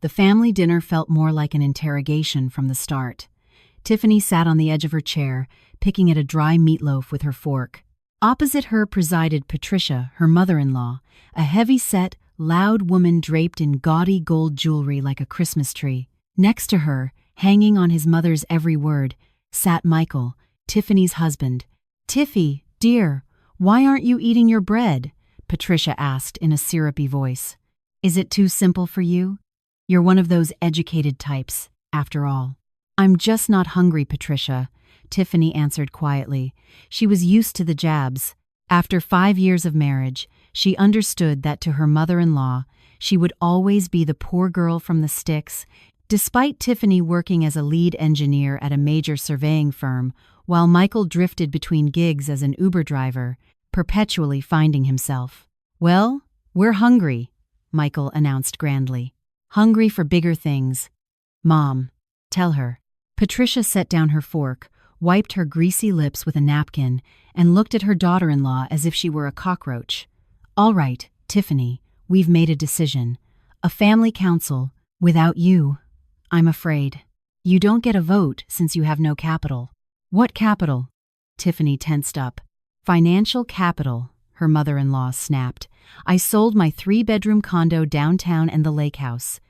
The family dinner felt more like an interrogation from the start. Tiffany sat on the edge of her chair, picking at a dry meatloaf with her fork. Opposite her presided Patricia, her mother-in-law, a heavy-set, loud woman draped in gaudy gold jewelry like a Christmas tree. Next to her, hanging on his mother's every word, sat Michael, Tiffany's husband. "Tiffy, dear, why aren't you eating your bread?" Patricia asked in a syrupy voice. "Is it too simple for you? You're one of those educated types, after all." "I'm just not hungry, Patricia," Tiffany answered quietly. She was used to the jabs. After 5 years of marriage, she understood that to her mother-in-law, she would always be the poor girl from the sticks. Despite Tiffany working as a lead engineer at a major surveying firm, while Michael drifted between gigs as an Uber driver, perpetually finding himself. "Well, we're hungry," Michael announced grandly. "Hungry for bigger things. Mom, tell her." Patricia set down her fork, wiped her greasy lips with a napkin, and looked at her daughter-in-law as if she were a cockroach. "All right, Tiffany, we've made a decision. A family council, without you, I'm afraid. You don't get a vote since you have no capital." "What capital?" Tiffany tensed up. "Financial capital," her mother-in-law snapped. "I sold my 3-bedroom condo downtown and the lake house."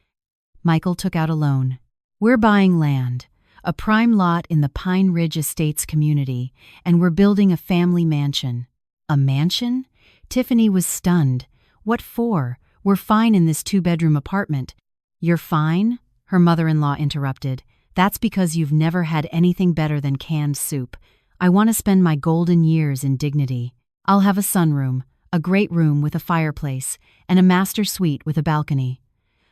Michael took out a loan. "We're buying land, a prime lot in the Pine Ridge Estates community, and we're building a family mansion." "A mansion?" Tiffany was stunned. "What for? We're fine in this 2-bedroom apartment." "You're fine?" her mother-in-law interrupted. "That's because you've never had anything better than canned soup. I want to spend my golden years in dignity. I'll have a sunroom, a great room with a fireplace, and a master suite with a balcony.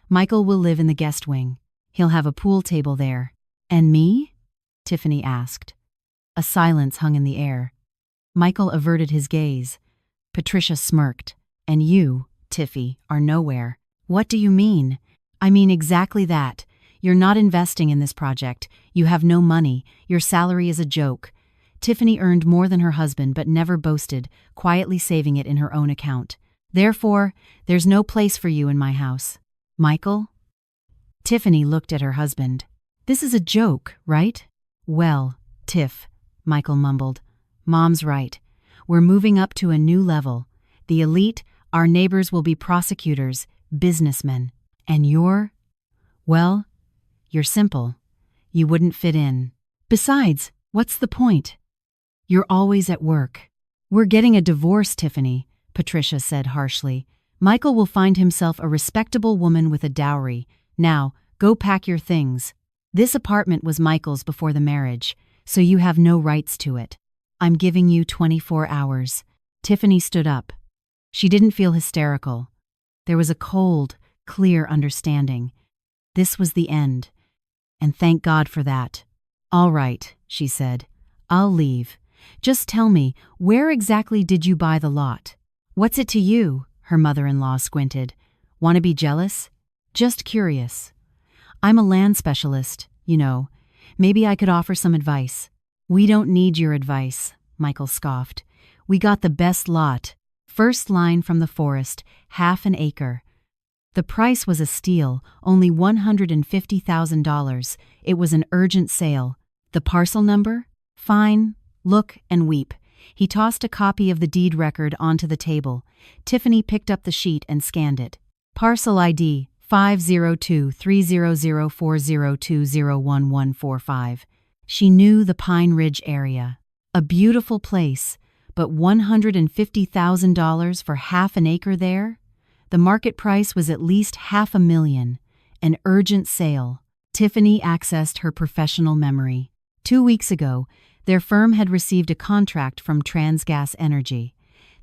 Michael will live in the guest wing. He'll have a pool table there." "And me?" Tiffany asked. A silence hung in the air. Michael averted his gaze. Patricia smirked. "And you, Tiffy, are nowhere." "What do you mean?" "I mean exactly that. You're not investing in this project. You have no money. Your salary is a joke." Tiffany earned more than her husband but never boasted, quietly saving it in her own account. "Therefore, there's no place for you in my house." "Michael?" Tiffany looked at her husband. "This is a joke, right?" "Well, Tiff," Michael mumbled. "Mom's right. We're moving up to a new level. The elite, our neighbors will be prosecutors, businessmen. And you're simple. You wouldn't fit in. Besides, what's the point? You're always at work." "We're getting a divorce, Tiffany," Patricia said harshly. "Michael will find himself a respectable woman with a dowry. Now, go pack your things. This apartment was Michael's before the marriage, so you have no rights to it. I'm giving you 24 hours. Tiffany stood up. She didn't feel hysterical. There was a cold, clear understanding. This was the end. And thank God for that. "All right," she said. "I'll leave. Just tell me, where exactly did you buy the lot?" "What's it to you?" her mother-in-law squinted. "Want to be jealous?" "Just curious." "I'm a land specialist, you know. Maybe I could offer some advice." "We don't need your advice," Michael scoffed. "We got the best lot. First line from the forest, 1/2 an acre. The price was a steal, only $150,000. It was an urgent sale. The parcel number? Fine. Look and weep." He tossed a copy of the deed record onto the table. Tiffany picked up the sheet and scanned it. "Parcel ID 502-30040201145. She knew the Pine Ridge area. A beautiful place, but $150,000 for 1/2 an acre there? The market price was at least $500,000. An urgent sale. Tiffany accessed her professional memory. 2 weeks ago, their firm had received a contract from Transgas Energy.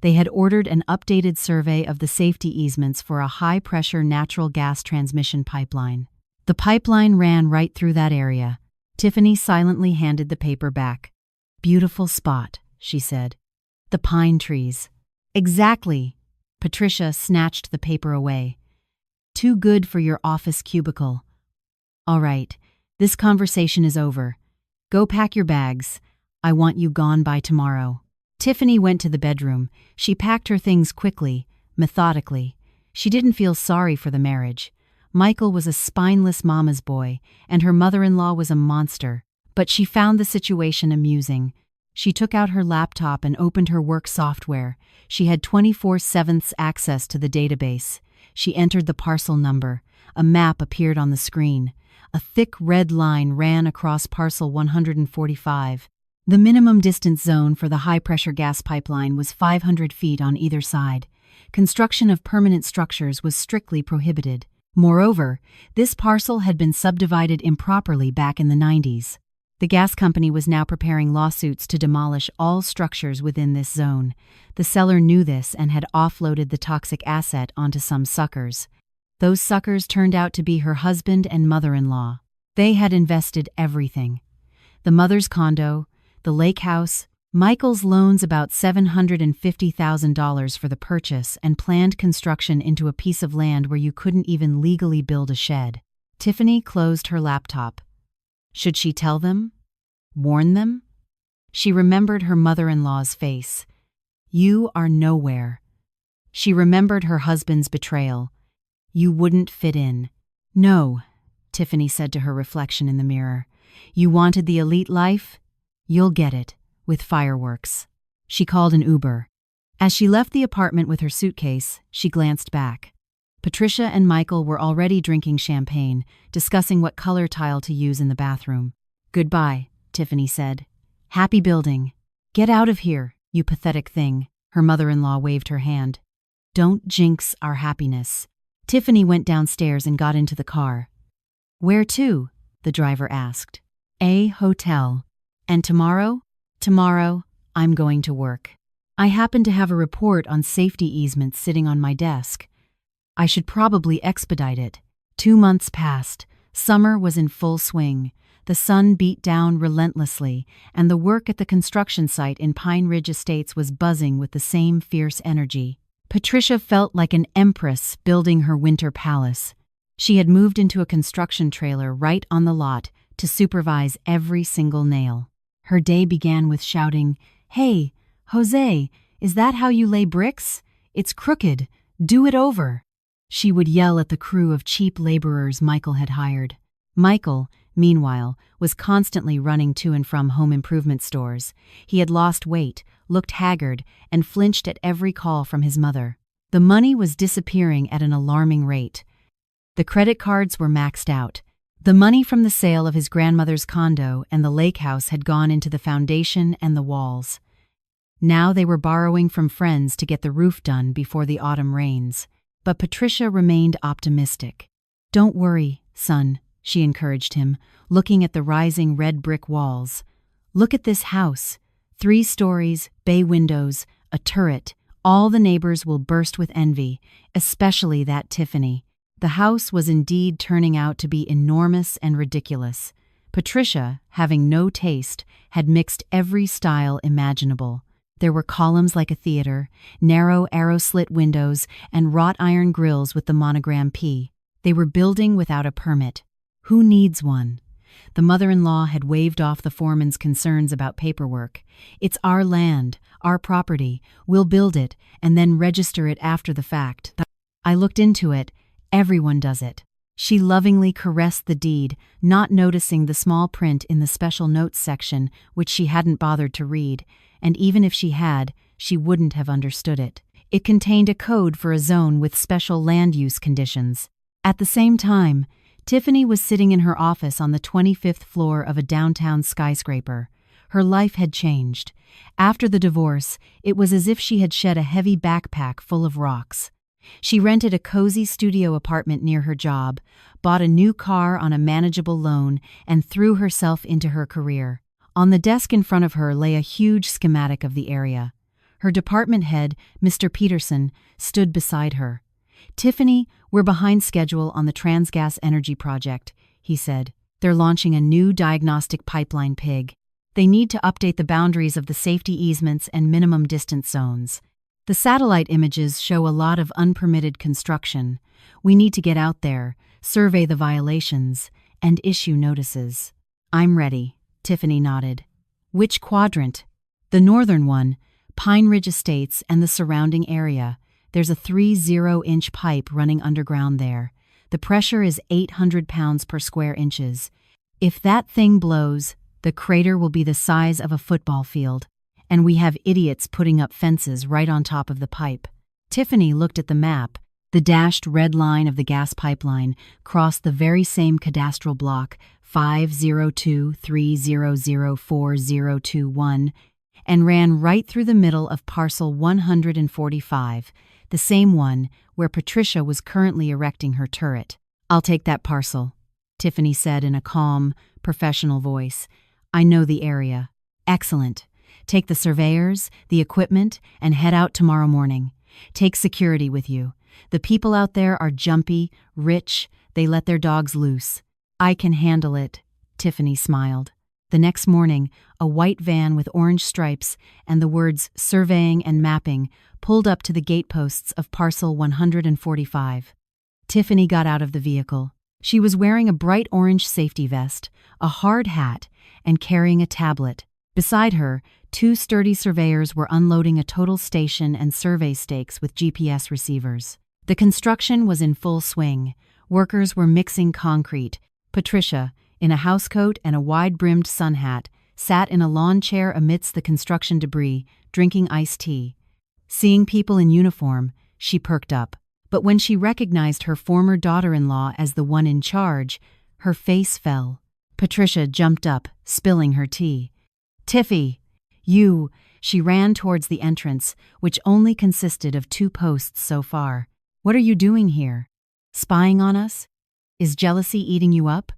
They had ordered an updated survey of the safety easements for a high-pressure natural gas transmission pipeline. The pipeline ran right through that area. Tiffany silently handed the paper back. "Beautiful spot," she said. "The pine trees." "Exactly." Patricia snatched the paper away. "Too good for your office cubicle." "All right, this conversation is over. Go pack your bags. I want you gone by tomorrow." Tiffany went to the bedroom. She packed her things quickly, methodically. She didn't feel sorry for the marriage. Michael was a spineless mama's boy, and her mother-in-law was a monster. But she found the situation amusing. She took out her laptop and opened her work software. She had 24/7 access to the database. She entered the parcel number. A map appeared on the screen. A thick red line ran across parcel 145. The minimum distance zone for the high-pressure gas pipeline was 500 feet on either side. Construction of permanent structures was strictly prohibited. Moreover, this parcel had been subdivided improperly back in the 90s. The gas company was now preparing lawsuits to demolish all structures within this zone. The seller knew this and had offloaded the toxic asset onto some suckers. Those suckers turned out to be her husband and mother-in-law. They had invested everything. The mother's condo, the lake house, Michael's loans about $750,000 for the purchase, and planned construction into a piece of land where you couldn't even legally build a shed. Tiffany closed her laptop. Should she tell them? Warn them? She remembered her mother-in-law's face. You are nowhere. She remembered her husband's betrayal. You wouldn't fit in. No, Tiffany said to her reflection in the mirror. You wanted the elite life? You'll get it, with fireworks. She called an Uber. As she left the apartment with her suitcase, she glanced back. Patricia and Michael were already drinking champagne, discussing what color tile to use in the bathroom. Goodbye, Tiffany said. Happy building. Get out of here, you pathetic thing. Her mother-in-law waved her hand. Don't jinx our happiness. Tiffany went downstairs and got into the car. Where to? The driver asked. A hotel. And tomorrow? Tomorrow, I'm going to work. I happen to have a report on safety easements sitting on my desk. I should probably expedite it. 2 months passed. Summer was in full swing. The sun beat down relentlessly, and the work at the construction site in Pine Ridge Estates was buzzing with the same fierce energy. Patricia felt like an empress building her winter palace. She had moved into a construction trailer right on the lot to supervise every single nail. Her day began with shouting, "Hey, Jose, is that how you lay bricks? It's crooked. Do it over." She would yell at the crew of cheap laborers Michael had hired. Michael, meanwhile, was constantly running to and from home improvement stores. He had lost weight, looked haggard, and flinched at every call from his mother. The money was disappearing at an alarming rate. The credit cards were maxed out. The money from the sale of his grandmother's condo and the lake house had gone into the foundation and the walls. Now they were borrowing from friends to get the roof done before the autumn rains. But Patricia remained optimistic. "Don't worry, son," she encouraged him, looking at the rising red brick walls. "Look at this house. 3 stories, bay windows, a turret. All the neighbors will burst with envy, especially that Tiffany." The house was indeed turning out to be enormous and ridiculous. Patricia, having no taste, had mixed every style imaginable. There were columns like a theater, narrow arrow-slit windows, and wrought iron grills with the monogram P. They were building without a permit. Who needs one? The mother-in-law had waved off the foreman's concerns about paperwork. "It's our land, our property. We'll build it, and then register it after the fact." I looked into it. Everyone does it. She lovingly caressed the deed, not noticing the small print in the special notes section, which she hadn't bothered to read, and even if she had, she wouldn't have understood it. It contained a code for a zone with special land use conditions. At the same time, Tiffany was sitting in her office on the 25th floor of a downtown skyscraper. Her life had changed. After the divorce, it was as if she had shed a heavy backpack full of rocks. She rented a cozy studio apartment near her job, bought a new car on a manageable loan, and threw herself into her career. On the desk in front of her lay a huge schematic of the area. Her department head, Mr. Peterson, stood beside her. "Tiffany, we're behind schedule on the Transgas Energy project," he said. "They're launching a new diagnostic pipeline pig. They need to update the boundaries of the safety easements and minimum distance zones. The satellite images show a lot of unpermitted construction. We need to get out there, survey the violations, and issue notices." "I'm ready," Tiffany nodded. "Which quadrant?" "The northern one, Pine Ridge Estates and the surrounding area. There's a 30-inch pipe running underground there. The pressure is 800 pounds per square inches. If that thing blows, the crater will be the size of a football field, and we have idiots putting up fences right on top of the pipe. Tiffany looked at the map. The dashed red line of the gas pipeline crossed the very same cadastral block, 50230040021, and ran right through the middle of parcel 145, the same one where Patricia was currently erecting her turret. "I'll take that parcel," Tiffany said in a calm, professional voice. "I know the area." "Excellent. Take the surveyors, the equipment, and head out tomorrow morning. Take security with you. The people out there are jumpy, rich, they let their dogs loose." "I can handle it," Tiffany smiled. The next morning, a white van with orange stripes and the words surveying and mapping pulled up to the gateposts of parcel 145. Tiffany got out of the vehicle. She was wearing a bright orange safety vest, a hard hat, and carrying a tablet. Beside her, 2 sturdy surveyors were unloading a total station and survey stakes with GPS receivers. The construction was in full swing. Workers were mixing concrete. Patricia, in a housecoat and a wide-brimmed sun hat, sat in a lawn chair amidst the construction debris, drinking iced tea. Seeing people in uniform, she perked up. But when she recognized her former daughter-in-law as the one in charge, her face fell. Patricia jumped up, spilling her tea. "Tiffy, you!" She ran towards the entrance, which only consisted of 2 posts so far. "What are you doing here? Spying on us? Is jealousy eating you up?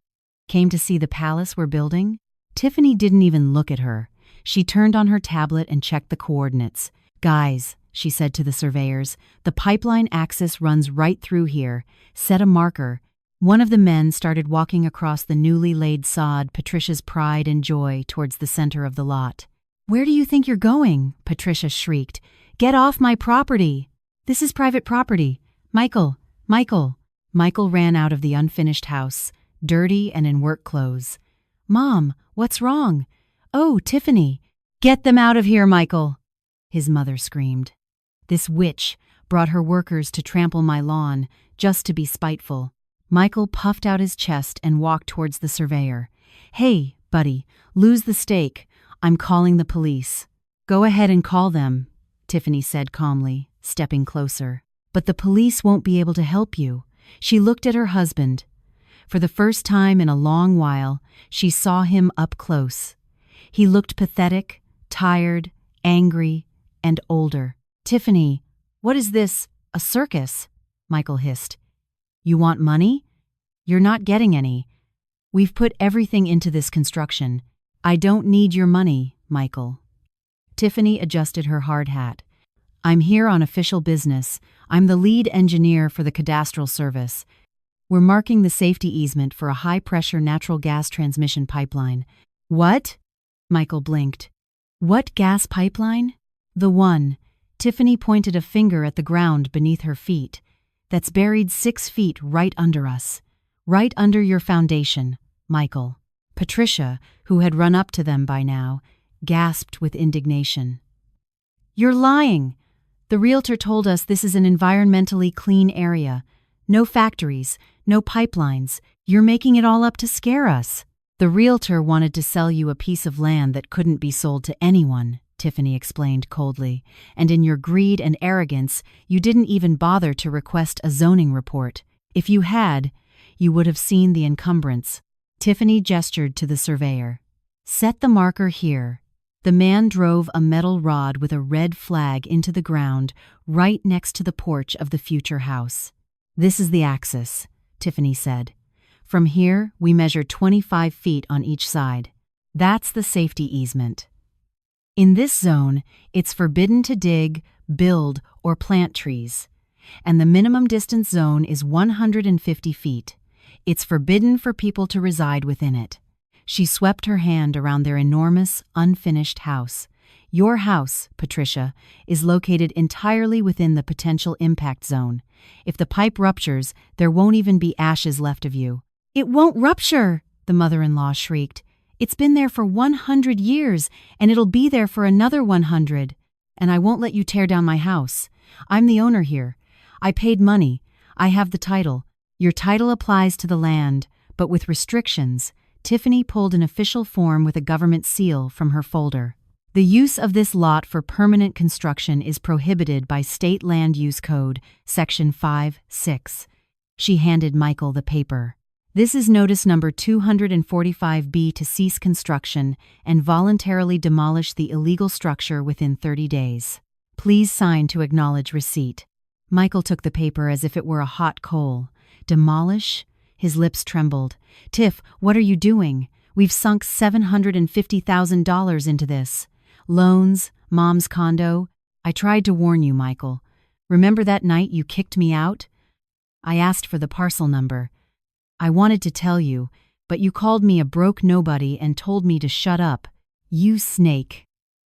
Came to see the palace we're building?" Tiffany didn't even look at her. She turned on her tablet and checked the coordinates. "Guys," she said to the surveyors, "the pipeline axis runs right through here. Set a marker." One of the men started walking across the newly laid sod, Patricia's pride and joy, towards the center of the lot. "Where do you think you're going?" Patricia shrieked. "Get off my property! This is private property. Michael! Michael!" Michael ran out of the unfinished house, dirty and in work clothes. "Mom, what's wrong?" "Oh, Tiffany." "Get them out of here, Michael!" his mother screamed. "This witch brought her workers to trample my lawn, just to be spiteful." Michael puffed out his chest and walked towards the surveyor. "Hey, buddy, lose the stake. I'm calling the police." "Go ahead and call them," Tiffany said calmly, stepping closer. "But the police won't be able to help you." She looked at her husband. For the first time in a long while, she saw him up close. He looked pathetic, tired, angry, and older. "Tiffany, what is this, a circus?" Michael hissed. "You want money? You're not getting any. We've put everything into this construction. I don't need your money, Michael." Tiffany adjusted her hard hat. "I'm here on official business. I'm the lead engineer for the cadastral service. We're marking the safety easement for a high-pressure natural gas transmission pipeline." "What?" Michael blinked. "What gas pipeline?" "The one," Tiffany pointed a finger at the ground beneath her feet, "that's buried 6 feet right under us. Right under your foundation, Michael." Patricia, who had run up to them by now, gasped with indignation. "You're lying! The realtor told us this is an environmentally clean area. No factories, no pipelines. You're making it all up to scare us." "The realtor wanted to sell you a piece of land that couldn't be sold to anyone," Tiffany explained coldly, "and in your greed and arrogance, you didn't even bother to request a zoning report. If you had, you would have seen the encumbrance." Tiffany gestured to the surveyor. "Set the marker here." The man drove a metal rod with a red flag into the ground right next to the porch of the future house. "This is the axis," Tiffany said. "From here, we measure 25 feet on each side. That's the safety easement. In this zone, it's forbidden to dig, build, or plant trees. And the minimum distance zone is 150 feet. It's forbidden for people to reside within it." She swept her hand around their enormous, unfinished house. "Your house, Patricia, is located entirely within the potential impact zone. If the pipe ruptures, there won't even be ashes left of you." "It won't rupture!" the mother-in-law shrieked. "It's been there for 100 years, and it'll be there for another 100. And I won't let you tear down my house. I'm the owner here. I paid money. I have the title. Your title applies to the land, but with restrictions. Tiffany pulled an official form with a government seal from her folder. The use of this lot for permanent construction is prohibited by State Land Use Code, Section 5(6). She handed Michael the paper. This is notice number 245B to cease construction and voluntarily demolish the illegal structure within 30 days. Please sign to acknowledge receipt. Michael took the paper as if it were a hot coal. Demolish? His lips trembled. Tiff, what are you doing? We've sunk $750,000 into this. Loans, Mom's condo. I tried to warn you, Michael. Remember that night you kicked me out? I asked for the parcel number. I wanted to tell you, but you called me a broke nobody and told me to shut up. You snake.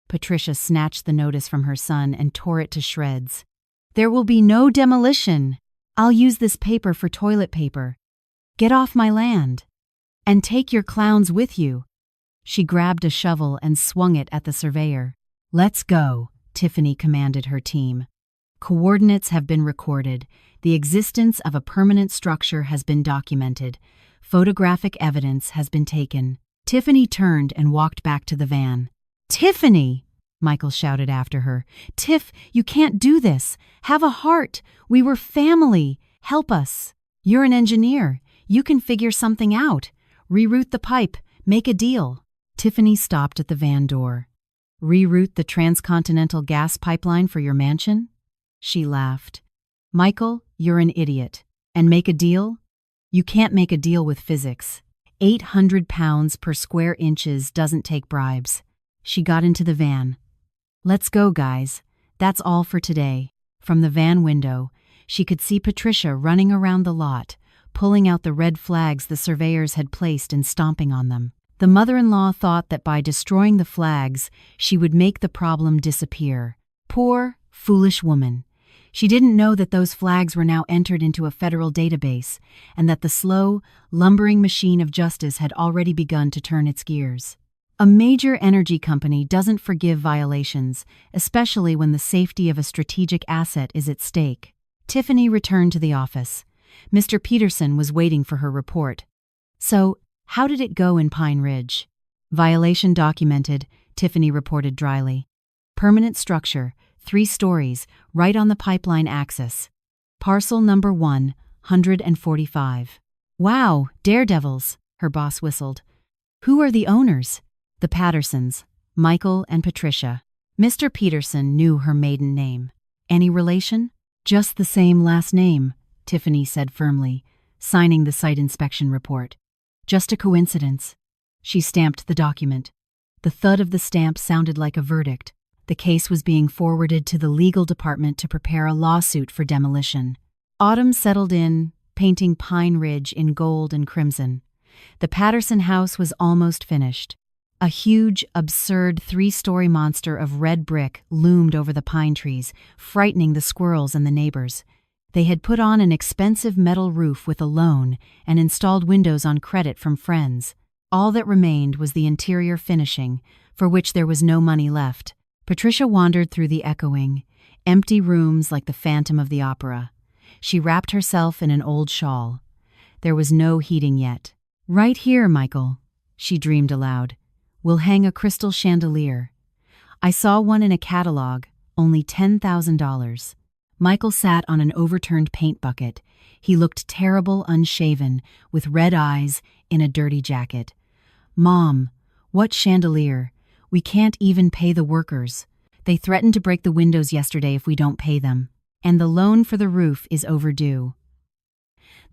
Patricia snatched the notice from her son and tore it to shreds. There will be no demolition. I'll use this paper for toilet paper. Get off my land. And take your clowns with you. She grabbed a shovel and swung it at the surveyor. Let's go, Tiffany commanded her team. Coordinates have been recorded. The existence of a permanent structure has been documented. Photographic evidence has been taken. Tiffany turned and walked back to the van. Tiffany! Michael shouted after her. Tiff, you can't do this. Have a heart. We were family. Help us. You're an engineer. You can figure something out. Reroute the pipe. Make a deal. Tiffany stopped at the van door. Reroute the transcontinental gas pipeline for your mansion? She laughed. Michael, you're an idiot. And make a deal? You can't make a deal with physics. 800 pounds per square inches doesn't take bribes. She got into the van. Let's go, guys. That's all for today. From the van window, she could see Patricia running around the lot, pulling out the red flags the surveyors had placed and stomping on them. The mother-in-law thought that by destroying the flags, she would make the problem disappear. Poor, foolish woman. She didn't know that those flags were now entered into a federal database, and that the slow, lumbering machine of justice had already begun to turn its gears. A major energy company doesn't forgive violations, especially when the safety of a strategic asset is at stake. Tiffany returned to the office. Mr. Peterson was waiting for her report. So, how did it go in Pine Ridge? Violation documented, Tiffany reported dryly. Permanent structure, 3 stories, right on the pipeline axis. Parcel number 145. Wow, daredevils, her boss whistled. Who are the owners? The Pattersons, Michael and Patricia. Mr. Peterson knew her maiden name. Any relation? Just the same last name, Tiffany said firmly, signing the site inspection report. Just a coincidence. She stamped the document. The thud of the stamp sounded like a verdict. The case was being forwarded to the legal department to prepare a lawsuit for demolition. Autumn settled in, painting Pine Ridge in gold and crimson. The Patterson house was almost finished. A huge, absurd 3-story monster of red brick loomed over the pine trees, frightening the squirrels and the neighbors. They had put on an expensive metal roof with a loan and installed windows on credit from friends. All that remained was the interior finishing, for which there was no money left. Patricia wandered through the echoing, empty rooms like the Phantom of the Opera. She wrapped herself in an old shawl. There was no heating yet. Right here, Michael, she dreamed aloud. We'll hang a crystal chandelier. I saw one in a catalog, only $10,000. Michael sat on an overturned paint bucket. He looked terrible, unshaven, with red eyes, in a dirty jacket. Mom, what chandelier? We can't even pay the workers. They threatened to break the windows yesterday if we don't pay them. And the loan for the roof is overdue.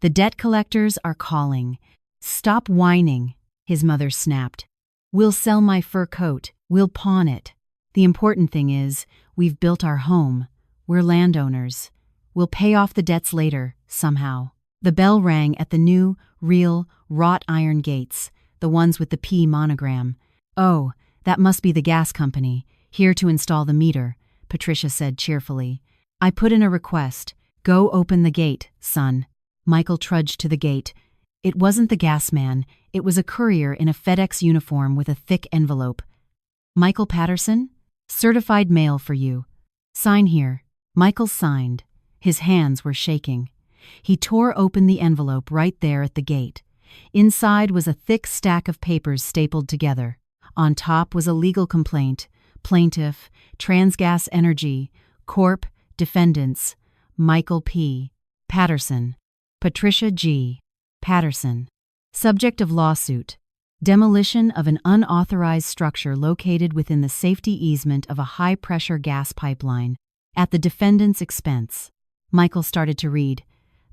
The debt collectors are calling. Stop whining, his mother snapped. We'll sell my fur coat. We'll pawn it. The important thing is, we've built our home. We're landowners. We'll pay off the debts later, somehow. The bell rang at the new, real, wrought iron gates, the ones with the P monogram. Oh, that must be the gas company, here to install the meter, Patricia said cheerfully. I put in a request. Go open the gate, son. Michael trudged to the gate. It wasn't the gas man. It was a courier in a FedEx uniform with a thick envelope. Michael Patterson? Certified mail for you. Sign here. Michael signed. His hands were shaking. He tore open the envelope right there at the gate. Inside was a thick stack of papers stapled together. On top was a legal complaint. Plaintiff, Transgas Energy, Corp., Defendants, Michael P. Patterson, Patricia G. Patterson. Subject of lawsuit: demolition of an unauthorized structure located within the safety easement of a high-pressure gas pipeline, at the defendant's expense. Michael started to read.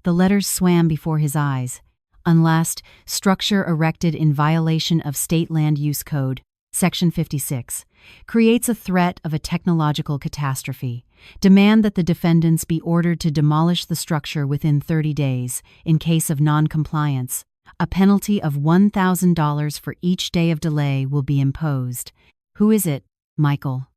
The letters swam before his eyes. Unlast, structure erected in violation of State Land Use Code, Section 56, creates a threat of a technological catastrophe. Demand that the defendants be ordered to demolish the structure within 30 days, in case of non-compliance. A penalty of $1,000 for each day of delay will be imposed. Who is it, Michael?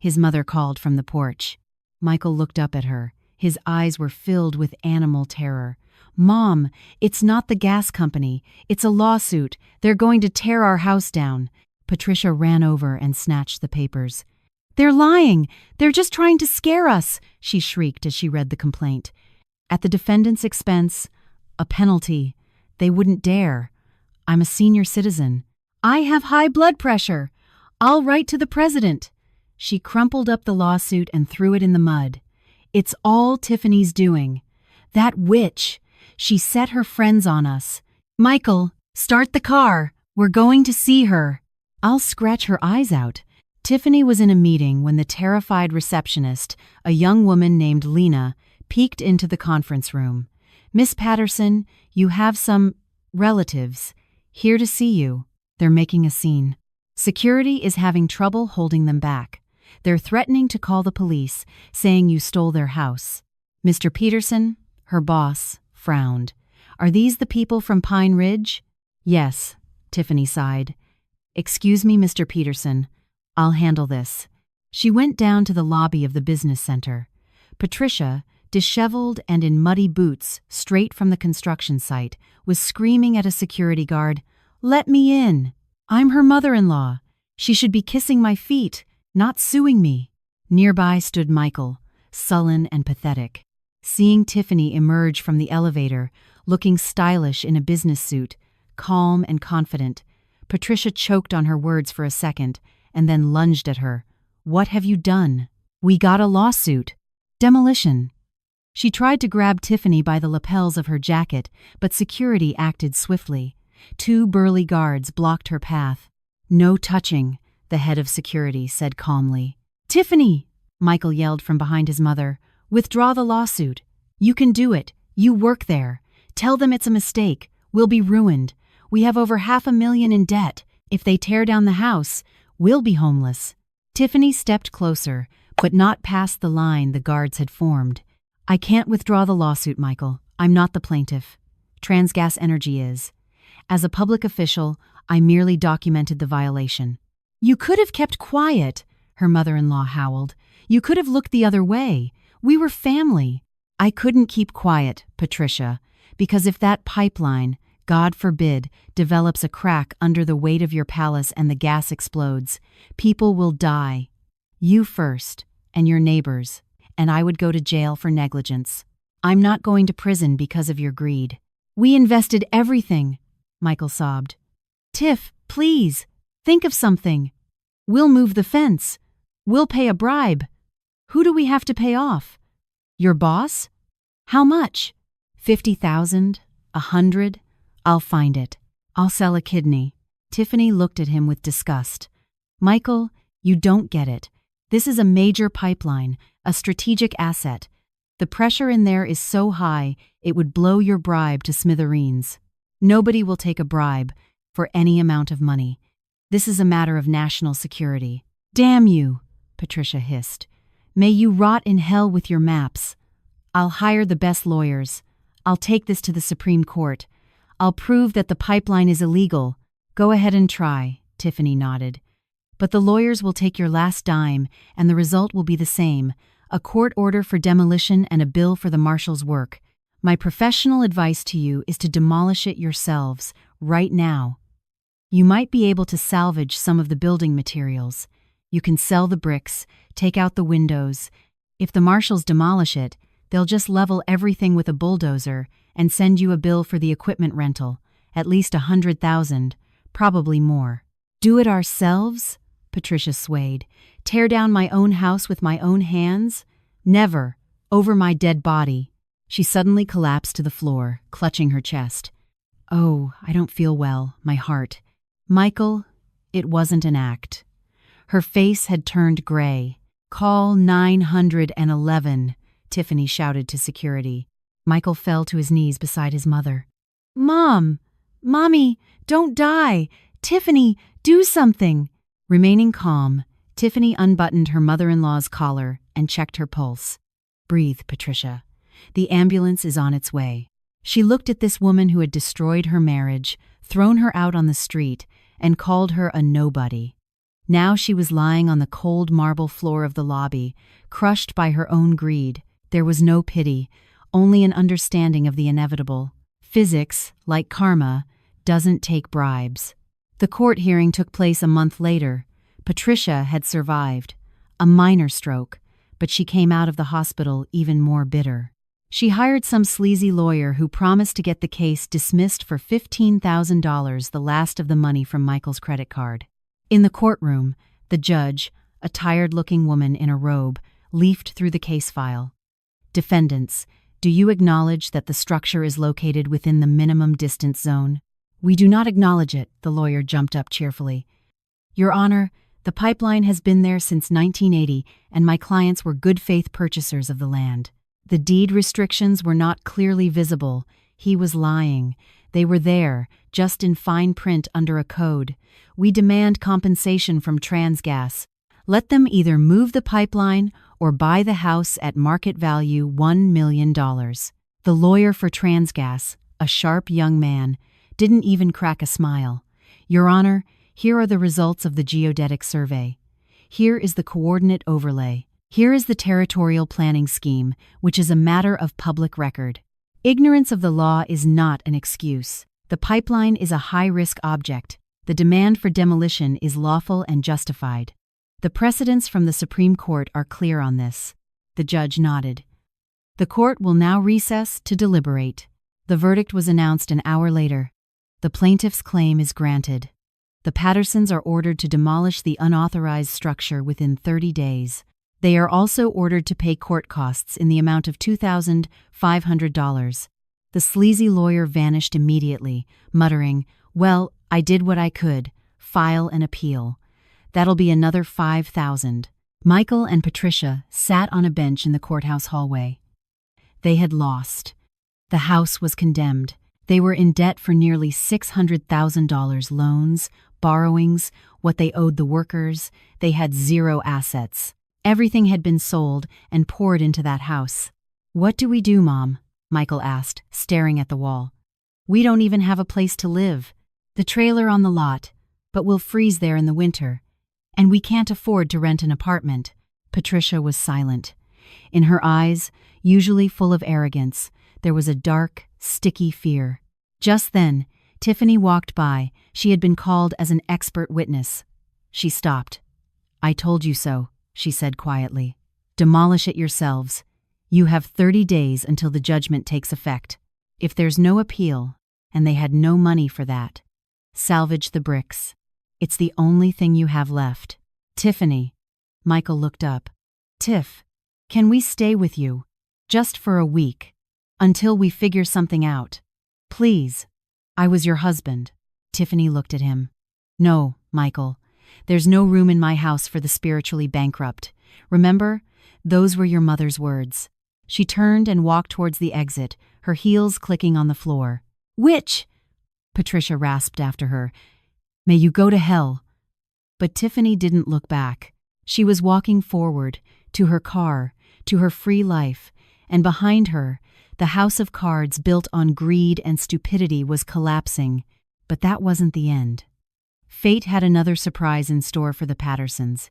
His mother called from the porch. Michael looked up at her. His eyes were filled with animal terror. Mom, it's not the gas company. It's a lawsuit. They're going to tear our house down. Patricia ran over and snatched the papers. They're lying. They're just trying to scare us, she shrieked as she read the complaint. At the defendant's expense, a penalty. They wouldn't dare. I'm a senior citizen. I have high blood pressure. I'll write to the president. She crumpled up the lawsuit and threw it in the mud. It's all Tiffany's doing. That witch. She set her friends on us. Michael, start the car. We're going to see her. I'll scratch her eyes out. Tiffany was in a meeting when the terrified receptionist, a young woman named Lena, peeked into the conference room. Miss Patterson, you have some relatives here to see you. They're making a scene. Security is having trouble holding them back. They're threatening to call the police, saying you stole their house. Mr. Peterson, her boss, frowned. Are these the people from Pine Ridge? Yes, Tiffany sighed. Excuse me, Mr. Peterson. I'll handle this. She went down to the lobby of the business center. Patricia, disheveled and in muddy boots straight from the construction site, was screaming at a security guard, "Let me in! I'm her mother-in-law. She should be kissing my feet, not suing me." Nearby stood Michael, sullen and pathetic. Seeing Tiffany emerge from the elevator, looking stylish in a business suit, calm and confident, Patricia choked on her words for a second and then lunged at her. "What have you done?" "We got a lawsuit. Demolition." She tried to grab Tiffany by the lapels of her jacket, but security acted swiftly. 2 burly guards blocked her path. "No touching," the head of security said calmly. "Tiffany!" Michael yelled from behind his mother. "Withdraw the lawsuit. You can do it. You work there. Tell them it's a mistake. We'll be ruined. We have over $500,000 in debt. If they tear down the house, we'll be homeless." Tiffany stepped closer, but not past the line the guards had formed. "I can't withdraw the lawsuit, Michael. I'm not the plaintiff. Transgas Energy is. As a public official, I merely documented the violation." "You could have kept quiet," her mother-in-law howled. "You could have looked the other way. We were family." "I couldn't keep quiet, Patricia, because if that pipeline, God forbid, develops a crack under the weight of your palace and the gas explodes, people will die. You first, and your neighbors, and I would go to jail for negligence. I'm not going to prison because of your greed." "We invested everything," Michael sobbed. "Tiff, please, think of something. We'll move the fence. We'll pay a bribe. Who do we have to pay off? Your boss? How much? 50,000? 100? I'll find it. I'll sell a kidney." Tiffany looked at him with disgust. "Michael, you don't get it. This is a major pipeline, a strategic asset. The pressure in there is so high, it would blow your bribe to smithereens. Nobody will take a bribe for any amount of money. This is a matter of national security." "Damn you," Patricia hissed. "May you rot in hell with your maps. I'll hire the best lawyers. I'll take this to the Supreme Court. I'll prove that the pipeline is illegal." "Go ahead and try," Tiffany nodded. "But the lawyers will take your last dime, and the result will be the same, a court order for demolition and a bill for the marshal's work. My professional advice to you is to demolish it yourselves, right now. You might be able to salvage some of the building materials. You can sell the bricks, take out the windows. If the marshals demolish it, They'll just level everything with a bulldozer and send you a bill for the equipment rental, at least 100,000, probably more. Do it ourselves? Patricia swayed. Tear down my own house with my own hands? Never. Over my dead body. She suddenly collapsed to the floor, clutching her chest. Oh, I don't feel well, my heart. Michael, it wasn't an act. Her face had turned gray. Call 911, Tiffany shouted to security. Michael fell to his knees beside his mother. Mom! Mommy, don't die! Tiffany, do something! Remaining calm, Tiffany unbuttoned her mother-in-law's collar and checked her pulse. Breathe, Patricia. The ambulance is on its way. She looked at this woman who had destroyed her marriage, thrown her out on the street, and called her a nobody. Now she was lying on the cold marble floor of the lobby, crushed by her own greed. There was no pity, only an understanding of the inevitable. Physics, like karma, doesn't take bribes. The court hearing took place a month later. Patricia had survived. A minor stroke, but she came out of the hospital even more bitter. She hired some sleazy lawyer who promised to get the case dismissed for $15,000, the last of the money from Michael's credit card. In the courtroom, the judge, a tired-looking woman in a robe, leafed through the case file. Defendants, do you acknowledge that the structure is located within the minimum distance zone? We do not acknowledge it, the lawyer jumped up cheerfully. Your Honor, the pipeline has been there since 1980, and my clients were good faith purchasers of the land. The deed restrictions were not clearly visible. He was lying. They were there, just in fine print under a code. We demand compensation from Transgas. Let them either move the pipeline or buy the house at market value $1 million. The lawyer for Transgas, a sharp young man, didn't even crack a smile. Your Honor, here are the results of the geodetic survey. Here is the coordinate overlay. Here is the territorial planning scheme, which is a matter of public record. Ignorance of the law is not an excuse. The pipeline is a high-risk object. The demand for demolition is lawful and justified. The precedents from the Supreme Court are clear on this. The judge nodded. The court will now recess to deliberate. The verdict was announced an hour later. The plaintiff's claim is granted. The Pattersons are ordered to demolish the unauthorized structure within 30 days. They are also ordered to pay court costs in the amount of $2,500. The sleazy lawyer vanished immediately, muttering, "Well, I did what I could. File an appeal. That'll be another $5,000. Michael and Patricia sat on a bench in the courthouse hallway. They had lost. The house was condemned. They were in debt for nearly $600,000 loans, borrowings, what they owed the workers. They had zero assets. Everything had been sold and poured into that house. What do we do, Mom? Michael asked, staring at the wall. We don't even have a place to live. The trailer on the lot, but we'll freeze there in the winter. And we can't afford to rent an apartment. Patricia was silent. In her eyes, usually full of arrogance, there was a dark, sticky fear. Just then, Tiffany walked by. She had been called as an expert witness. She stopped. I told you so, she said quietly. Demolish it yourselves. You have 30 days until the judgment takes effect. If there's no appeal, and they had no money for that, salvage the bricks. It's the only thing you have left. Tiffany. Michael looked up. Tiff, can we stay with you? Just for a week. Until we figure something out. Please. I was your husband. Tiffany looked at him. No, Michael. There's no room in my house for the spiritually bankrupt. Remember? Those were your mother's words. She turned and walked towards the exit, her heels clicking on the floor. Witch! Patricia rasped after her. May you go to hell. But Tiffany didn't look back. She was walking forward, to her car, to her free life, and behind her, the house of cards built on greed and stupidity was collapsing. But that wasn't the end. Fate had another surprise in store for the Pattersons.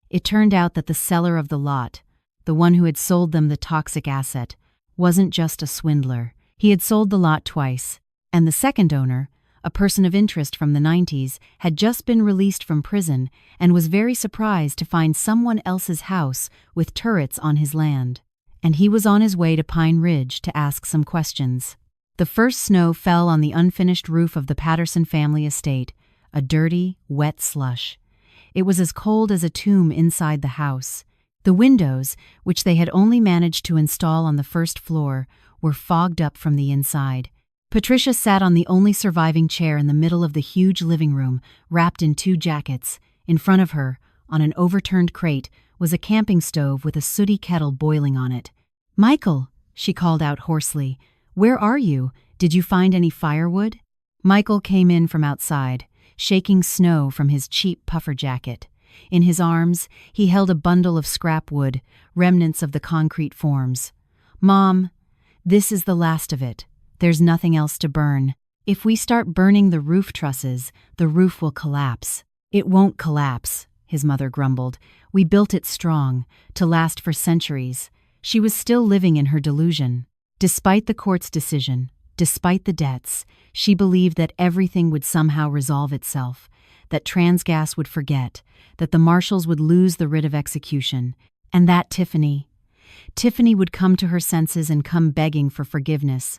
It turned out that the seller of the lot, the one who had sold them the toxic asset, wasn't just a swindler. He had sold the lot twice, and the second owner, a person of interest from the 90s, had just been released from prison and was very surprised to find someone else's house with turrets on his land. and he was on his way to Pine Ridge to ask some questions. The first snow fell on the unfinished roof of the Patterson family estate, a dirty, wet slush. It was as cold as a tomb inside the house. The windows, which they had only managed to install on the first floor, were fogged up from the inside. Patricia sat on the only surviving chair in the middle of the huge living room, wrapped in 2 jackets. In front of her, on an overturned crate, was a camping stove with a sooty kettle boiling on it. "Michael," she called out hoarsely, "where are you? Did you find any firewood?" Michael came in from outside, shaking snow from his cheap puffer jacket. In his arms, he held a bundle of scrap wood, remnants of the concrete forms. "Mom, this is the last of it. There's nothing else to burn. If we start burning the roof trusses, the roof will collapse." "It won't collapse," his mother grumbled. "We built it strong, to last for centuries." She was still living in her delusion. Despite the court's decision, despite the debts, she believed that everything would somehow resolve itself, that Transgas would forget, that the marshals would lose the writ of execution, and that Tiffany would come to her senses and come begging for forgiveness.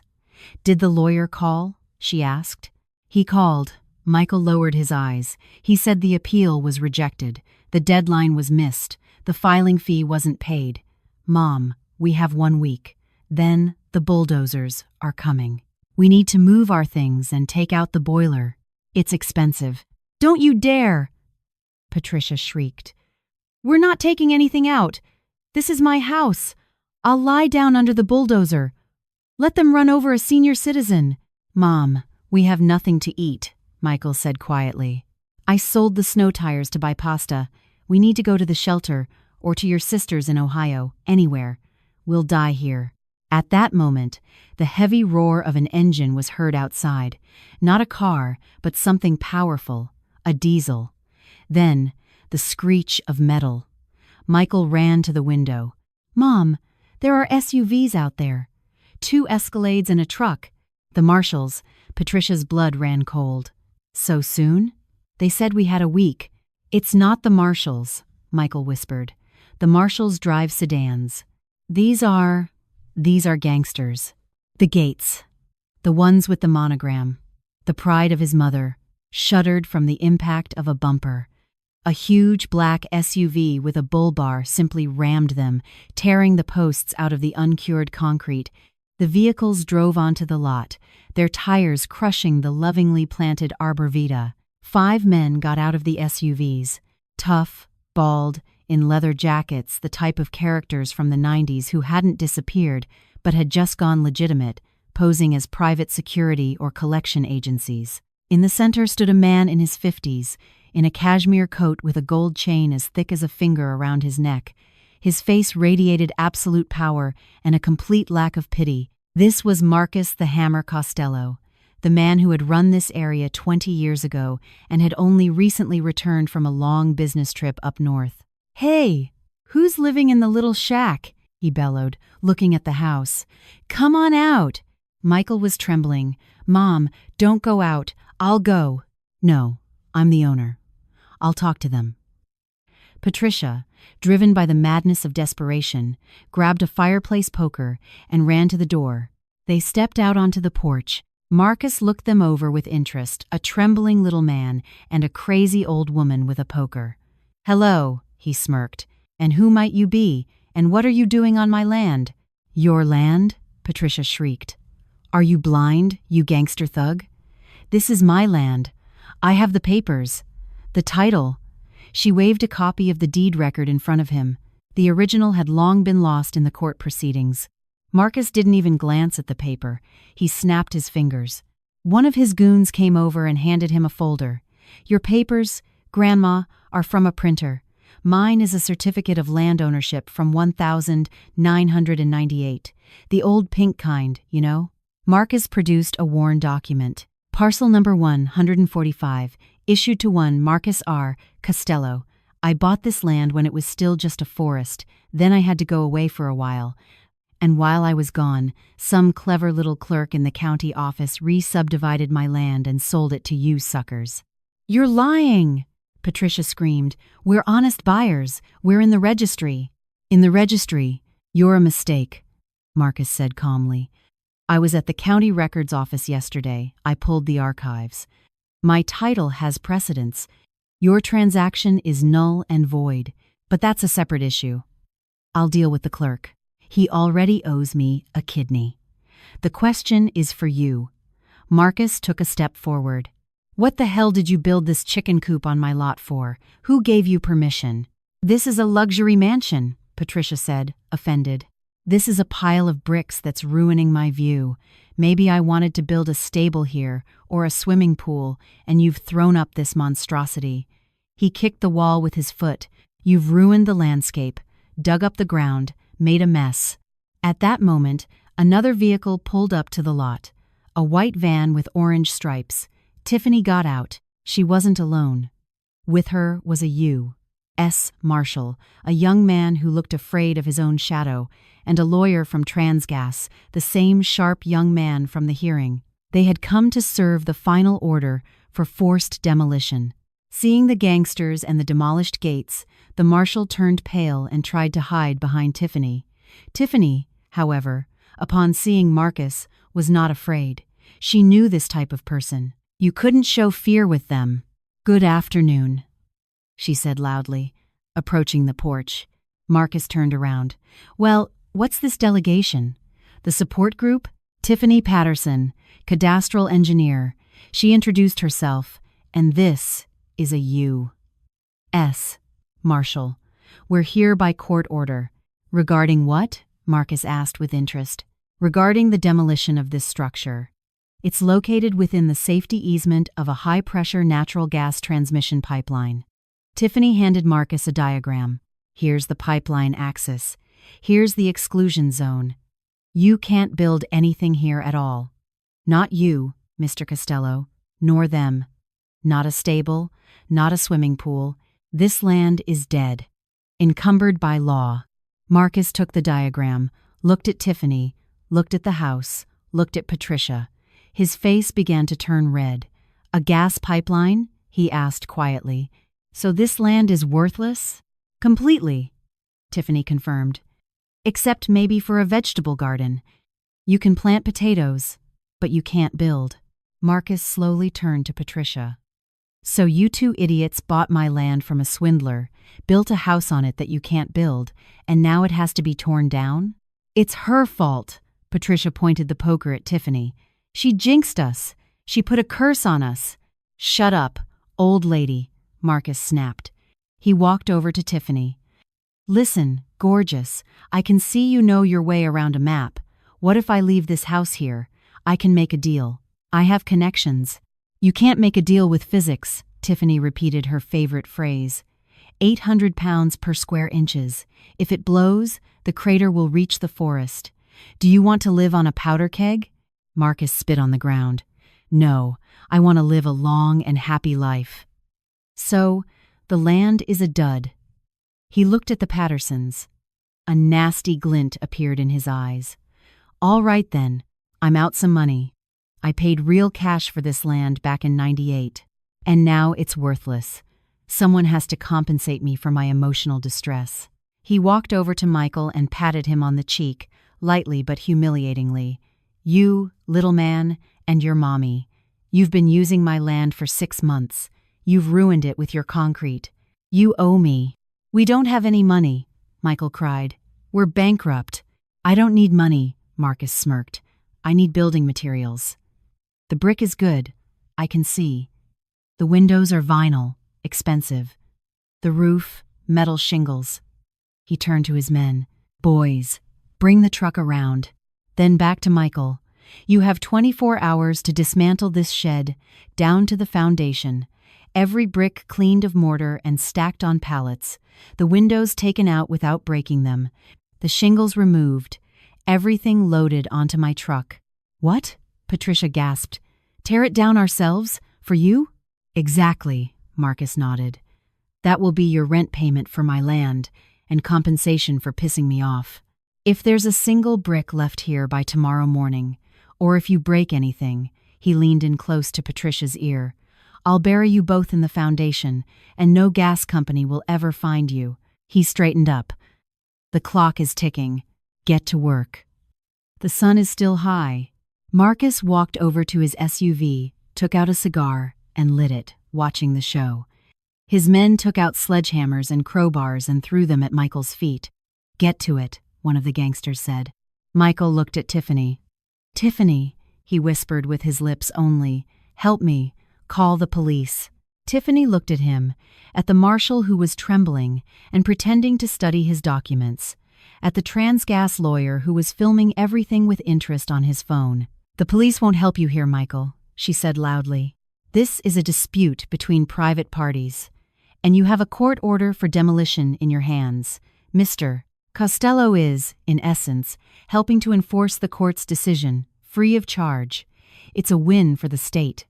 "Did the lawyer call?" she asked. "He called." Michael lowered his eyes. "He said the appeal was rejected. The deadline was missed. The filing fee wasn't paid. Mom, we have 1 week. Then the bulldozers are coming. We need to move our things and take out the boiler. It's expensive." "Don't you dare!" Patricia shrieked. "We're not taking anything out. This is my house. I'll lie down under the bulldozer. Let them run over a senior citizen." "Mom, we have nothing to eat," Michael said quietly. "I sold the snow tires to buy pasta. We need to go to the shelter, or to your sister's in Ohio, anywhere. We'll die here." At that moment, the heavy roar of an engine was heard outside. Not a car, but something powerful, a diesel. Then, the screech of metal. Michael ran to the window. "Mom, there are SUVs out there. 2 Escalades and a truck." "The marshals." Patricia's blood ran cold. "So soon? They said we had a week." "It's not the marshals," Michael whispered. "The marshals drive sedans. These are gangsters. The Gates. The ones with the monogram." The pride of his mother shuddered from the impact of a bumper. A huge black SUV with a bull bar simply rammed them, tearing the posts out of the uncured concrete. The vehicles drove onto the lot, their tires crushing the lovingly planted arbor vitae. 5 men got out of the SUVs, tough, bald, in leather jackets, the type of characters from the 90s who hadn't disappeared but had just gone legitimate, posing as private security or collection agencies. In the center stood a man in his 50s, in a cashmere coat with a gold chain as thick as a finger around his neck. His face radiated absolute power and a complete lack of pity. This was Marcus the Hammer Costello, the man who had run this area 20 years ago and had only recently returned from a long business trip up north. "Hey, who's living in the little shack?" he bellowed, looking at the house. "Come on out." Michael was trembling. "Mom, don't go out. I'll go." "No, I'm the owner. I'll talk to them." Patricia, driven by the madness of desperation, grabbed a fireplace poker and ran to the door. They stepped out onto the porch. Marcus looked them over with interest, a trembling little man and a crazy old woman with a poker. "Hello," he smirked. "And who might you be? And what are you doing on my land?" "Your land?" Patricia shrieked. "Are you blind, you gangster thug? This is my land. I have the papers. The title." She waved a copy of the deed record in front of him. The original had long been lost in the court proceedings. Marcus didn't even glance at the paper. He snapped his fingers. One of his goons came over and handed him a folder. "Your papers, Grandma, are from a printer. Mine is a certificate of land ownership from 1998. The old pink kind, you know." Marcus produced a worn document. "Parcel number 145, issued to one Marcus R. Costello. I bought this land when it was still just a forest. Then I had to go away for a while. And while I was gone, some clever little clerk in the county office re-subdivided my land and sold it to you suckers." "You're lying!" Patricia screamed. "We're honest buyers. We're in the registry." "In the registry? "You're a mistake," Marcus said calmly. "I was at the county records office yesterday. I pulled the archives. My title has precedence. Your transaction is null and void, but that's a separate issue. I'll deal with the clerk. He already owes me a kidney. The question is for you." Marcus took a step forward. "What the hell did you build this chicken coop on my lot for? Who gave you permission?" "This is a luxury mansion," Patricia said, offended. "This is a pile of bricks that's ruining my view. Maybe I wanted to build a stable here, or a swimming pool, and you've thrown up this monstrosity." He kicked the wall with his foot. "You've ruined the landscape, dug up the ground, made a mess." At that moment, another vehicle pulled up to the lot. A white van with orange stripes. Tiffany got out. She wasn't alone. With her was a U.S. Marshal, a young man who looked afraid of his own shadow, and a lawyer from Transgas, the same sharp young man from the hearing. They had come to serve the final order for forced demolition. Seeing the gangsters and the demolished gates, the marshal turned pale and tried to hide behind Tiffany. Tiffany, however, upon seeing Marcus, was not afraid. She knew this type of person. You couldn't show fear with them. "Good afternoon," she said loudly, approaching the porch. Marcus turned around. "Well, what's this delegation?" "The support group? Tiffany Patterson, cadastral engineer." She introduced herself, "And this is a U.S. Marshal. We're here by court order." "Regarding what?" Marcus asked with interest. "Regarding the demolition of this structure. It's located within the safety easement of a high-pressure natural gas transmission pipeline." Tiffany handed Marcus a diagram. "Here's the pipeline axis. Here's the exclusion zone. You can't build anything here at all. Not you, Mr. Costello, nor them. Not a stable, not a swimming pool. This land is dead. Encumbered by law." Marcus took the diagram, looked at Tiffany, looked at the house, looked at Patricia. His face began to turn red. "A gas pipeline?" he asked quietly. "So this land is worthless?" "Completely," Tiffany confirmed. "Except maybe for a vegetable garden. You can plant potatoes, but you can't build." Marcus slowly turned to Patricia. "So you two idiots bought my land from a swindler, built a house on it that you can't build, and now it has to be torn down?" "It's her fault," Patricia pointed the poker at Tiffany. "She jinxed us. She put a curse on us." "Shut up, old lady," Marcus snapped. He walked over to Tiffany. "Listen, gorgeous, I can see you know your way around a map. What if I leave this house here? I can make a deal. I have connections." "You can't make a deal with physics," Tiffany repeated her favorite phrase. 800 pounds per square inches. If it blows, the crater will reach the forest. "Do you want to live on a powder keg?" Marcus spit on the ground. "No, I want to live a long and happy life." "So, the land is a dud." He looked at the Pattersons. A nasty glint appeared in his eyes. "All right then, I'm out some money. I paid real cash for this land back in '98, and now it's worthless. Someone has to compensate me for my emotional distress." He walked over to Michael and patted him on the cheek, lightly but humiliatingly. "You, little man, and your mommy. You've been using my land for 6 months. You've ruined it with your concrete. You owe me." "We don't have any money," Michael cried. "We're bankrupt." "I don't need money," Marcus smirked. "I need building materials. The brick is good, I can see. The windows are vinyl, expensive. The roof, metal shingles." He turned to his men. "Boys, bring the truck around." Then back to Michael. "You have 24 hours to dismantle this shed, down to the foundation. Every brick cleaned of mortar and stacked on pallets. The windows taken out without breaking them. The shingles removed. Everything loaded onto my truck." "What?" Patricia gasped. "Tear it down ourselves? For you?" "Exactly," Marcus nodded. "That will be your rent payment for my land, and compensation for pissing me off. If there's a single brick left here by tomorrow morning, or if you break anything," he leaned in close to Patricia's ear, "I'll bury you both in the foundation, and no gas company will ever find you." He straightened up. "The clock is ticking. Get to work. The sun is still high. Marcus walked over to his SUV, took out a cigar, and lit it, watching the show. His men took out sledgehammers and crowbars and threw them at Michael's feet. Get to it, one of the gangsters said. Michael looked at Tiffany. Tiffany, he whispered with his lips only. Help me. Call the police. Tiffany looked at him, at the marshal who was trembling and pretending to study his documents, at the Transgas lawyer who was filming everything with interest on his phone. The police won't help you here, Michael, she said loudly. This is a dispute between private parties, and you have a court order for demolition in your hands. Mr. Costello is, in essence, helping to enforce the court's decision, free of charge. It's a win for the state.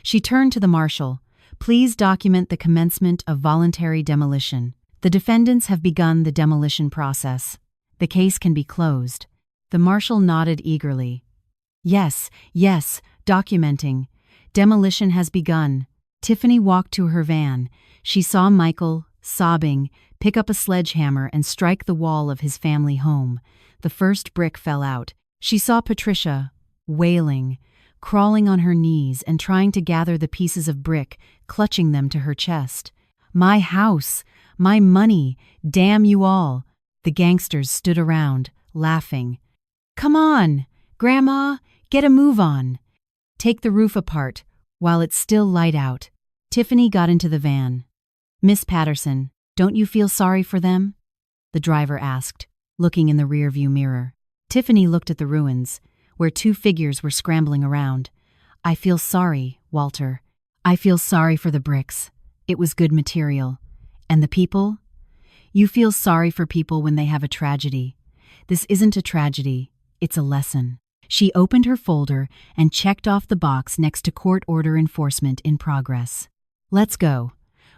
She turned to the marshal. Please document the commencement of voluntary demolition. The defendants have begun the demolition process. The case can be closed. The marshal nodded eagerly. Yes, documenting. Demolition has begun. Tiffany walked to her van. She saw Michael, sobbing, pick up a sledgehammer and strike the wall of his family home. The first brick fell out. She saw Patricia, wailing, crawling on her knees and trying to gather the pieces of brick, clutching them to her chest. My house, my money, damn you all. The gangsters stood around, laughing. Come on, Grandma, get a move on. Take the roof apart, while it's still light out. Tiffany got into the van. Miss Patterson, don't you feel sorry for them? The driver asked, looking in the rearview mirror. Tiffany looked at the ruins, where two figures were scrambling around. I feel sorry, Walter. I feel sorry for the bricks. It was good material. And the people? You feel sorry for people when they have a tragedy. This isn't a tragedy, it's a lesson. She opened her folder and checked off the box next to court order enforcement in progress. Let's go.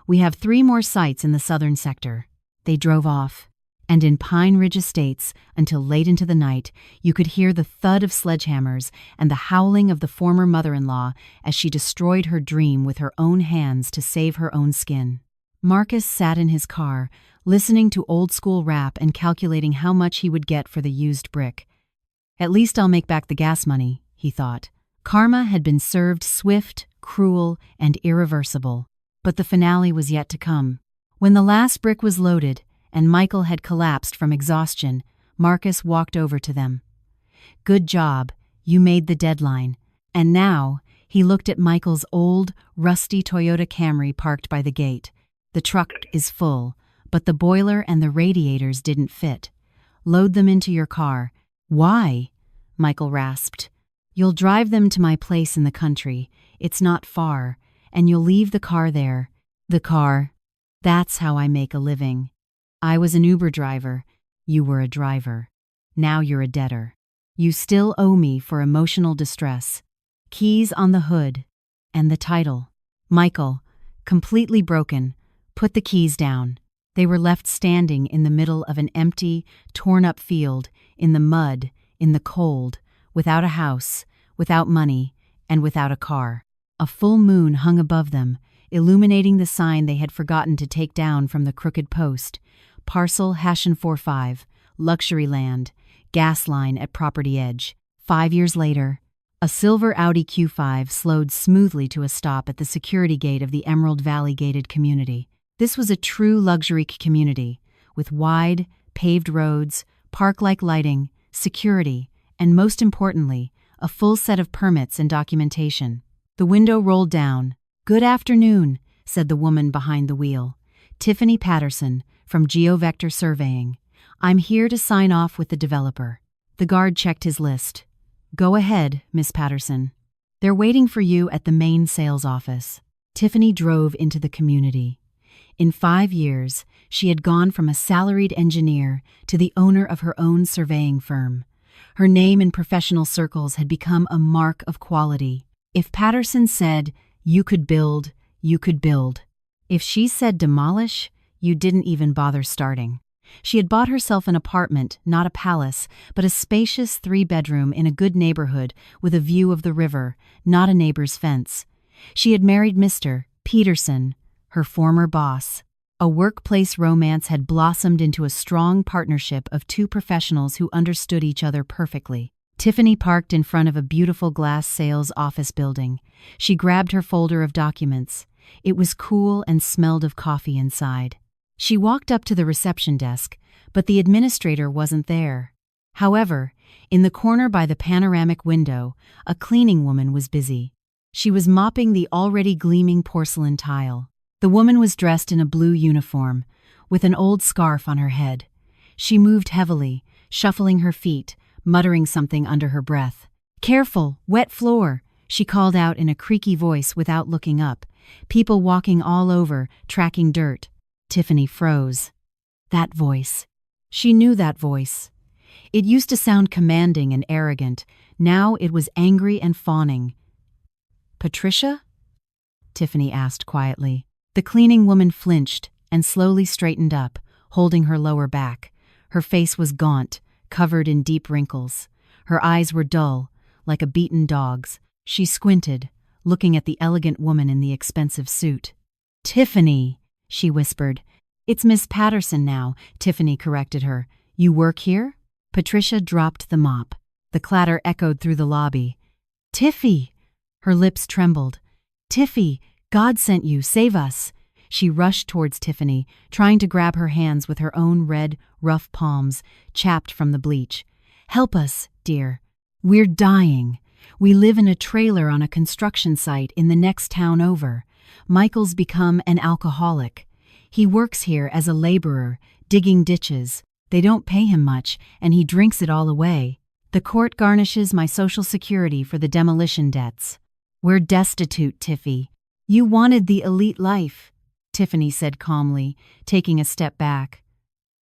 We have 3 more sites in the southern sector. They drove off, and in Pine Ridge Estates, until late into the night, you could hear the thud of sledgehammers and the howling of the former mother-in-law as she destroyed her dream with her own hands to save her own skin. Marcus sat in his car, listening to old-school rap and calculating how much he would get for the used brick. At least I'll make back the gas money, he thought. Karma had been served swift, cruel, and irreversible. But the finale was yet to come. When the last brick was loaded, and Michael had collapsed from exhaustion, Marcus walked over to them. Good job, you made the deadline. And now, he looked at Michael's old, rusty Toyota Camry parked by the gate. The truck is full, but the boiler and the radiators didn't fit. Load them into your car. Why? Michael rasped. You'll drive them to my place in the country. It's not far, and you'll leave the car there. The car. That's how I make a living. I was an Uber driver. You were a driver. Now you're a debtor. You still owe me for emotional distress. Keys on the hood. And the title. Michael, completely broken, put the keys down. They were left standing in the middle of an empty, torn-up field, in the mud, in the cold, without a house, without money, and without a car. A full moon hung above them, illuminating the sign they had forgotten to take down from the crooked post. Parcel #45, luxury land, gas line at property edge. 5 years later, a silver Audi Q5 slowed smoothly to a stop at the security gate of the Emerald Valley gated community. This was a true luxury community, with wide, paved roads, park-like lighting, security, and most importantly, a full set of permits and documentation. The window rolled down. Good afternoon, said the woman behind the wheel. Tiffany Patterson, from GeoVector Surveying. I'm here to sign off with the developer. The guard checked his list. Go ahead, Miss Patterson. They're waiting for you at the main sales office. Tiffany drove into the community. In 5 years, she had gone from a salaried engineer to the owner of her own surveying firm. Her name in professional circles had become a mark of quality. If Patterson said, you could build, you could build. If she said demolish, you didn't even bother starting. She had bought herself an apartment, not a palace, but a spacious 3-bedroom in a good neighborhood with a view of the river, not a neighbor's fence. She had married Mr. Peterson, her former boss. A workplace romance had blossomed into a strong partnership of two professionals who understood each other perfectly. Tiffany parked in front of a beautiful glass sales office building. She grabbed her folder of documents. It was cool and smelled of coffee inside. She walked up to the reception desk, but the administrator wasn't there. However, in the corner by the panoramic window, a cleaning woman was busy. She was mopping the already gleaming porcelain tile. The woman was dressed in a blue uniform, with an old scarf on her head. She moved heavily, shuffling her feet, muttering something under her breath. "Careful, wet floor," she called out in a creaky voice without looking up. People walking all over, tracking dirt. Tiffany froze. That voice. She knew that voice. It used to sound commanding and arrogant. Now it was angry and fawning. "Patricia?" Tiffany asked quietly. The cleaning woman flinched and slowly straightened up, holding her lower back. Her face was gaunt, covered in deep wrinkles. Her eyes were dull, like a beaten dog's. She squinted, looking at the elegant woman in the expensive suit. "Tiffany," she whispered. "It's Miss Patterson now," Tiffany corrected her. "You work here?" Patricia dropped the mop. The clatter echoed through the lobby. "Tiffy!" Her lips trembled. "Tiffy, God sent you, save us!" She rushed towards Tiffany, trying to grab her hands with her own red, rough palms, chapped from the bleach. "Help us, dear. We're dying. We live in a trailer on a construction site in the next town over. Michael's become an alcoholic. He works here as a laborer, digging ditches. They don't pay him much, and he drinks it all away. The court garnishes my Social Security for the demolition debts. We're destitute, Tiffy. You wanted the elite life," Tiffany said calmly, taking a step back.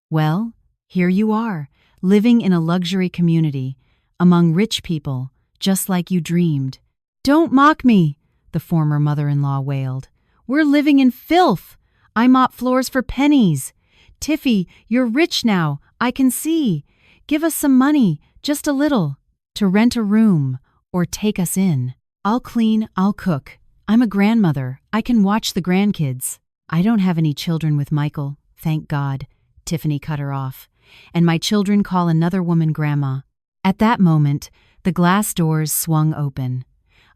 "Well, here you are, living in a luxury community, among rich people, just like you dreamed." "Don't mock me," the former mother-in-law wailed. "We're living in filth. I mop floors for pennies. Tiffy, you're rich now, I can see. Give us some money, just a little, to rent a room, or take us in. I'll clean, I'll cook. I'm a grandmother, I can watch the grandkids." "I don't have any children with Michael, thank God," Tiffany cut her off. "And my children call another woman grandma." At that moment, the glass doors swung open.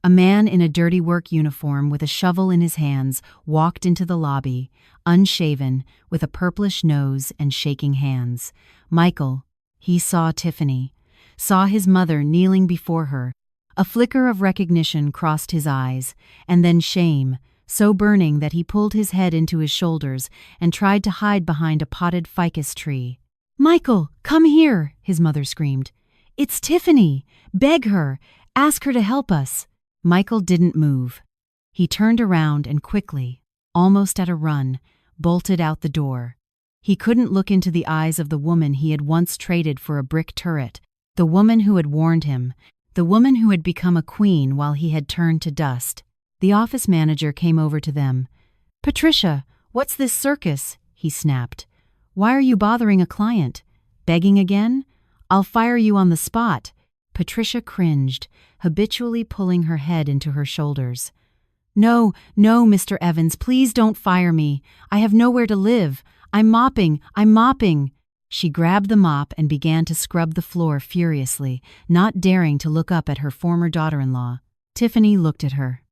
A man in a dirty work uniform with a shovel in his hands walked into the lobby, unshaven, with a purplish nose and shaking hands. Michael, he saw Tiffany, saw his mother kneeling before her. A flicker of recognition crossed his eyes, and then shame, so burning that he pulled his head into his shoulders and tried to hide behind a potted ficus tree. "Michael, come here," his mother screamed. "It's Tiffany. Beg her. Ask her to help us." Michael didn't move. He turned around and quickly, almost at a run, bolted out the door. He couldn't look into the eyes of the woman he had once traded for a brick turret, the woman who had warned him, the woman who had become a queen while he had turned to dust. The office manager came over to them. "Patricia, what's this circus?" he snapped. "Why are you bothering a client? Begging again? I'll fire you on the spot." Patricia cringed, habitually pulling her head into her shoulders. No, Mr. Evans, please don't fire me. I have nowhere to live. I'm mopping. She grabbed the mop and began to scrub the floor furiously, not daring to look up at her former daughter-in-law. Tiffany looked at her.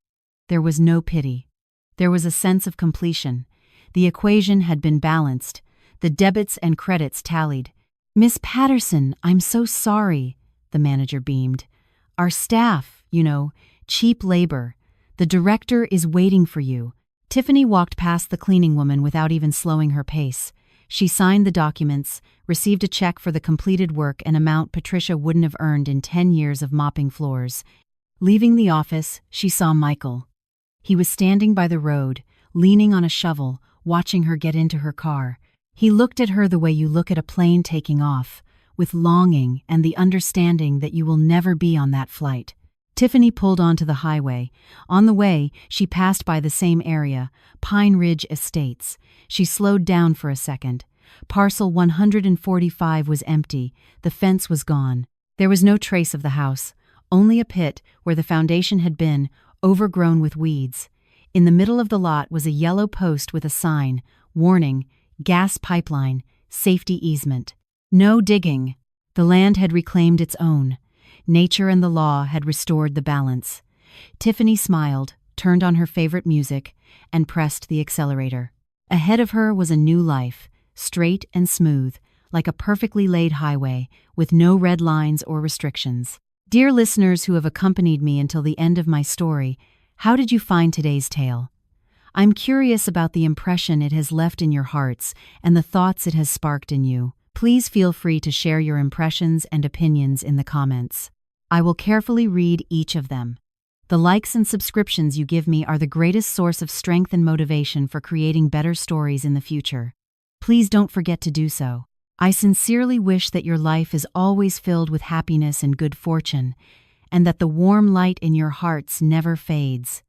There was no pity. There was a sense of completion. The equation had been balanced. The debits and credits tallied. "Miss Patterson, I'm so sorry," the manager beamed. "Our staff, cheap labor. The director is waiting for you." Tiffany walked past the cleaning woman without even slowing her pace. She signed the documents, received a check for the completed work, an amount Patricia wouldn't have earned in 10 years of mopping floors. Leaving the office, she saw Michael. He was standing by the road, leaning on a shovel, watching her get into her car. He looked at her the way you look at a plane taking off, with longing and the understanding that you will never be on that flight. Tiffany pulled onto the highway. On the way, she passed by the same area, Pine Ridge Estates. She slowed down for a second. Parcel 145 was empty. The fence was gone. There was no trace of the house, only a pit where the foundation had been, overgrown with weeds. In the middle of the lot was a yellow post with a sign, Warning: gas pipeline, safety easement. No digging. The land had reclaimed its own. Nature and the law had restored the balance. Tiffany smiled, turned on her favorite music, and pressed the accelerator. Ahead of her was a new life, straight and smooth, like a perfectly laid highway, with no red lines or restrictions. Dear listeners who have accompanied me until the end of my story, how did you find today's tale? I'm curious about the impression it has left in your hearts and the thoughts it has sparked in you. Please feel free to share your impressions and opinions in the comments. I will carefully read each of them. The likes and subscriptions you give me are the greatest source of strength and motivation for creating better stories in the future. Please don't forget to do so. I sincerely wish that your life is always filled with happiness and good fortune, and that the warm light in your hearts never fades.